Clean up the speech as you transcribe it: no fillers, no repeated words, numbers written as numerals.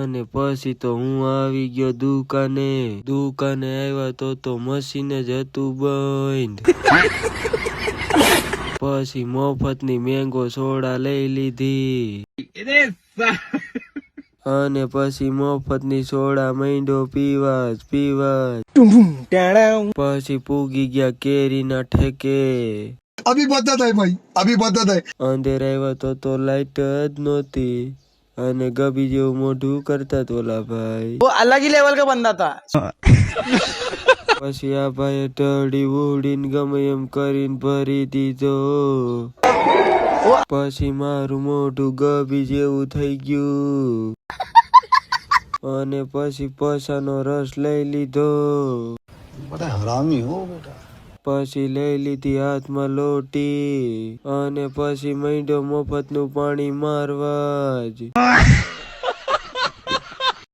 અને પછી તો હું આવી ગયો દુકાને આવ્યા તો મશીન જ હતું બંધ. પછી મફતની મેંગો સોડા લઈ લીધી અને પછી મફતની સોડા માંડ્યો પીવા પછી પૂગી ગયા કેરીના ઠેકે. अभी बदत है भाई, अभी बदत है. અંધેર આવ્યા તો લાઈટ જ નહોતી અને ગબી જેવું મોઢું કરતા તોલા ભાઈ. वो अलग ही लेवल का बंदा था. પછી આ ભાઈએ ઢળી ઉડીને ગમે એમ કરીને ભરી દીધો. પછી મારું મોઢું ગબી જેવું થઈ ગયું અને પછી પસાનો રસ લઈ લીધો. बड़ा हरामी हो बेटा. પછી લઈ લીધી હાથમાં લોટી અને પછી માંડ્યો મફતનું પાણી મારવા જ.